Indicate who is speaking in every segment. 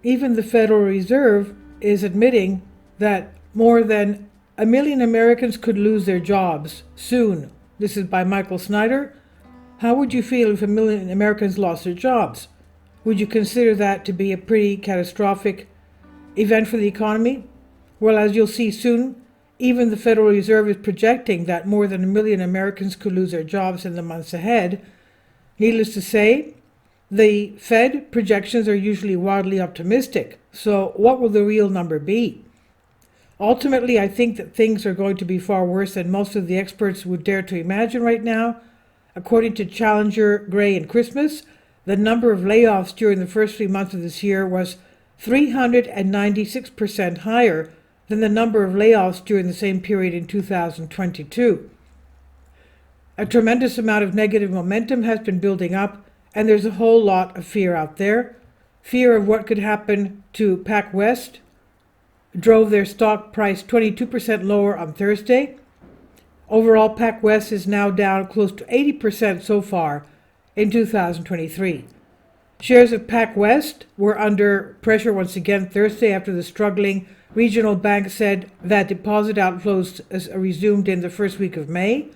Speaker 1: Even the Federal Reserve is admitting that more than 1 million Americans could lose their jobs soon. This is by Michael Snyder. How would you feel if 1 million Americans lost their jobs? Would you consider that to be a pretty catastrophic event for the economy? Well, as you'll see soon, even the Federal Reserve is projecting that more than 1 million Americans could lose their jobs in the months ahead. Needless to say, the Fed projections are usually wildly optimistic. So what will the real number be? Ultimately, I think that things are going to be far worse than most of the experts would dare to imagine right now. According to Challenger, Gray, and Christmas, the number of layoffs during the first 3 months of this year was 396% higher than the number of layoffs during the same period in 2022. A tremendous amount of negative momentum has been building up, and there's a whole lot of fear out there. Fear of what could happen to PacWest drove their stock price 22% lower on Thursday. Overall, PacWest is now down close to 80% so far in 2023. Shares of PacWest were under pressure once again Thursday after the struggling regional bank said that deposit outflows resumed in the first week of May.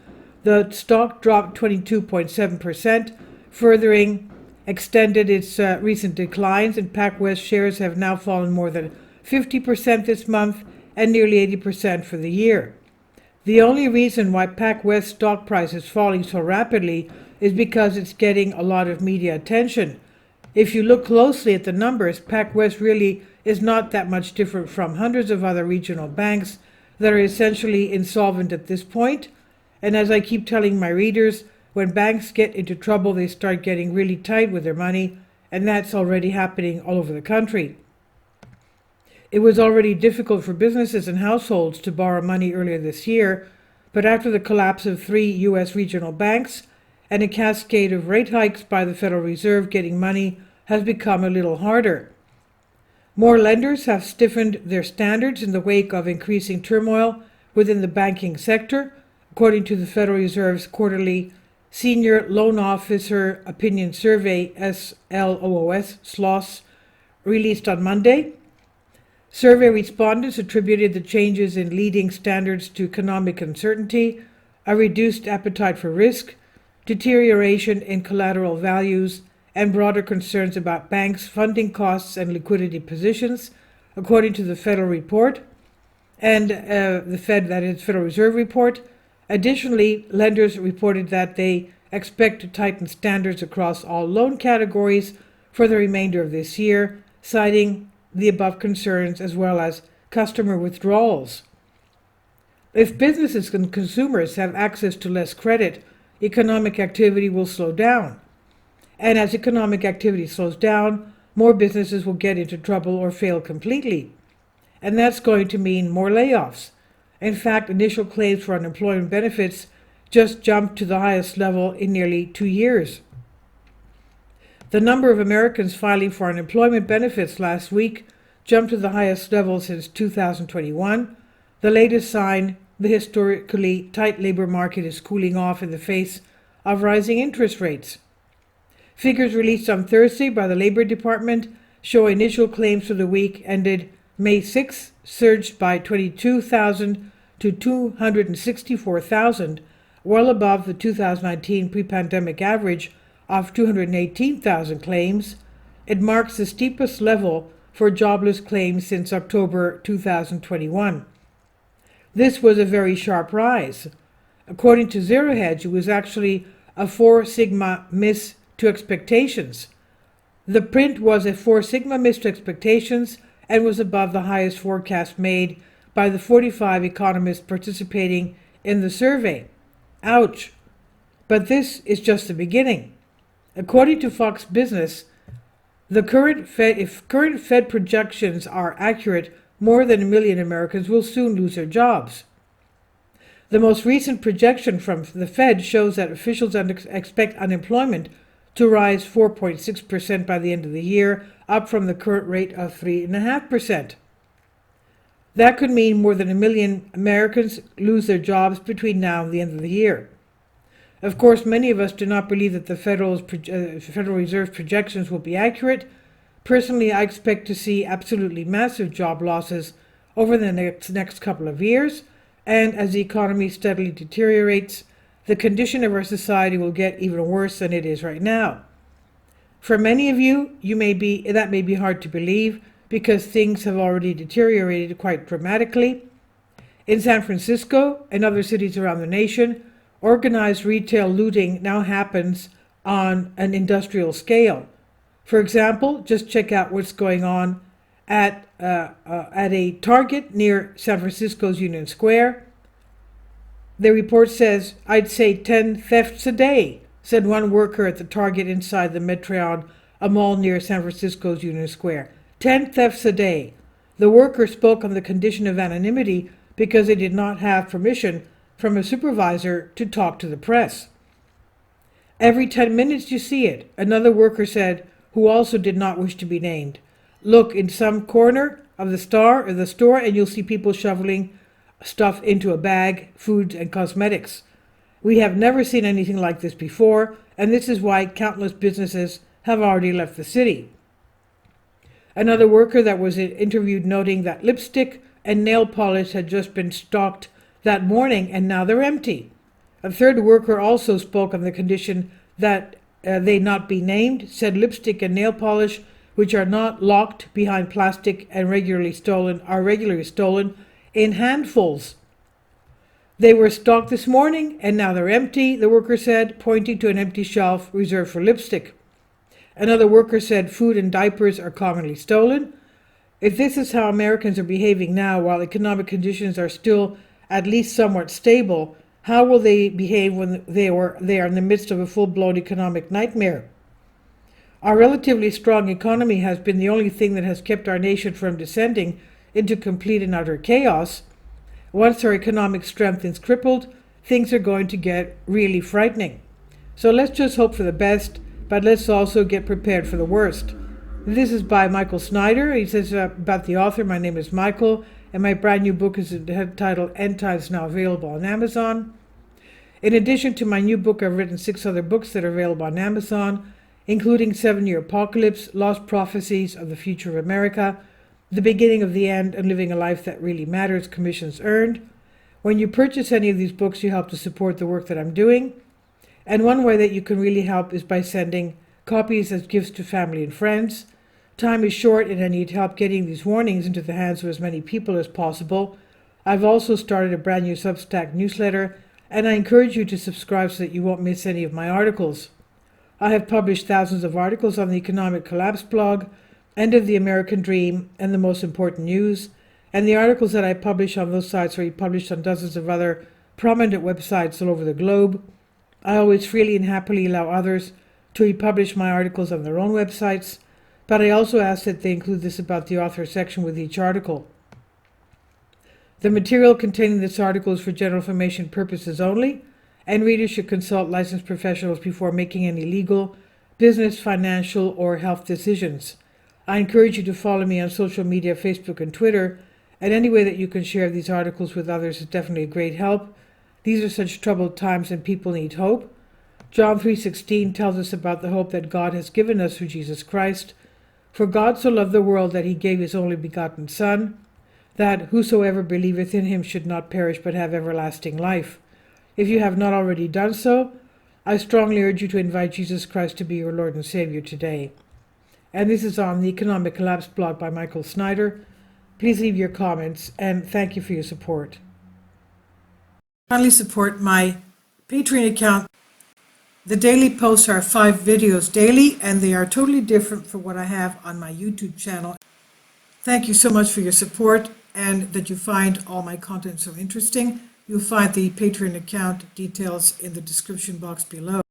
Speaker 1: The stock dropped 22.7%, furthering extended its recent declines, and PacWest shares have now fallen more than 50% this month and nearly 80% for the year. The only reason why PacWest stock price is falling so rapidly is because it's getting a lot of media attention. If you look closely at the numbers, PacWest really is not that much different from hundreds of other regional banks that are essentially insolvent at this point. And as I keep telling my readers, when banks get into trouble, they start getting really tight with their money, and that's already happening all over the country. It was already difficult for businesses and households to borrow money earlier this year, but after the collapse of 3 U.S. regional banks and a cascade of rate hikes by the Federal Reserve, getting money has become a little harder. More lenders have stiffened their standards in the wake of increasing turmoil within the banking sector, according to the Federal Reserve's quarterly Senior Loan Officer Opinion Survey, SLOOS, released on Monday. Survey respondents attributed the changes in leading standards to economic uncertainty, a reduced appetite for risk, deterioration in collateral values, and broader concerns about banks' funding costs and liquidity positions, according to the Federal report and the Federal Reserve report. Additionally, lenders reported that they expect to tighten standards across all loan categories for the remainder of this year, citing the above concerns as well as customer withdrawals. If businesses and consumers have access to less credit, economic activity will slow down. And as economic activity slows down, more businesses will get into trouble or fail completely. And that's going to mean more layoffs. In fact, initial claims for unemployment benefits just jumped to the highest level in nearly 2 years. The number of Americans filing for unemployment benefits last week jumped to the highest level since 2021, the latest sign the historically tight labor market is cooling off in the face of rising interest rates. Figures released on Thursday by the Labor Department show initial claims for the week ended May 6 surged by 22,000 to 264,000, well above the 2019 pre-pandemic average of 218,000 claims. It marks the steepest level for jobless claims since October 2021. This was a very sharp rise. According to Zero Hedge, it was actually a 4 sigma miss to expectations. The print was a 4 sigma miss to expectations and was above the highest forecast made by the 45 economists participating in the survey. Ouch! But this is just the beginning. According to Fox Business, if current Fed projections are accurate, more than 1 million Americans will soon lose their jobs. The most recent projection from the Fed shows that officials expect unemployment to rise 4.6% by the end of the year, up from the current rate of 3.5%. That could mean more than 1 million Americans lose their jobs between now and the end of the year. Of course, many of us do not believe that the Federal Reserve's projections will be accurate, Personally, I expect to see absolutely massive job losses over the next couple of years, and as the economy steadily deteriorates, the condition of our society will get even worse than it is right now. For many of you, that may be hard to believe because things have already deteriorated quite dramatically. In San Francisco and other cities around the nation, organized retail looting now happens on an industrial scale. For example, just check out what's going on at a Target near San Francisco's Union Square. The report says, "I'd say 10 thefts a day," said one worker at the Target inside the Metreon, a mall near San Francisco's Union Square. 10 thefts a day. The worker spoke on the condition of anonymity because they did not have permission from a supervisor to talk to the press. "Every 10 minutes you see it," another worker said, who also did not wish to be named. "Look in some corner of the store and you'll see people shoveling stuff into a bag, food and cosmetics. We have never seen anything like this before, and this is why countless businesses have already left the city." Another worker that was interviewed noting that lipstick and nail polish had just been stocked that morning and now they're empty. A third worker also spoke on the condition that they not be named, said lipstick and nail polish, which are not locked behind plastic and regularly stolen in handfuls. "They were stocked this morning and now they're empty," the worker said, pointing to an empty shelf reserved for lipstick. Another worker said food and diapers are commonly stolen. If this is how Americans are behaving now while economic conditions are still at least somewhat stable, how will they behave when they are in the midst of a full-blown economic nightmare? Our relatively strong economy has been the only thing that has kept our nation from descending into complete and utter chaos. Once our economic strength is crippled, things are going to get really frightening. So let's just hope for the best, but let's also get prepared for the worst. This is by Michael Snyder. He says about the author, "My name is Michael, and my brand new book is titled End Times, now available on Amazon. In addition to my new book, I've written 6 other books that are available on Amazon, including 7-Year Apocalypse, Lost Prophecies of the Future of America, The Beginning of the End, and Living a Life That Really Matters, Commissions Earned. When you purchase any of these books, you help to support the work that I'm doing. And one way that you can really help is by sending copies as gifts to family and friends. Time is short and I need help getting these warnings into the hands of as many people as possible. I've also started a brand new Substack newsletter, and I encourage you to subscribe so that you won't miss any of my articles. I have published thousands of articles on the Economic Collapse blog, End of the American Dream, and The Most Important News, and the articles that I publish on those sites are published on dozens of other prominent websites all over the globe. I always freely and happily allow others to republish my articles on their own websites, but I also ask that they include this about the author section with each article. The material containing this article is for general information purposes only, and readers should consult licensed professionals before making any legal, business, financial, or health decisions. I encourage you to follow me on social media, Facebook and Twitter, and any way that you can share these articles with others is definitely a great help. These are such troubled times and people need hope. John 3:16 tells us about the hope that God has given us through Jesus Christ. "For God so loved the world that he gave his only begotten Son, that whosoever believeth in him should not perish but have everlasting life." If you have not already done so, I strongly urge you to invite Jesus Christ to be your Lord and Savior today. And this is on the Economic Collapse blog by Michael Snyder. Please leave your comments, and thank you for your support. Kindly support my Patreon account. The daily posts are 5 videos daily, and they are totally different from what I have on my YouTube channel. Thank you so much for your support, and that you find all my content so interesting. You'll find the Patreon account details in the description box below.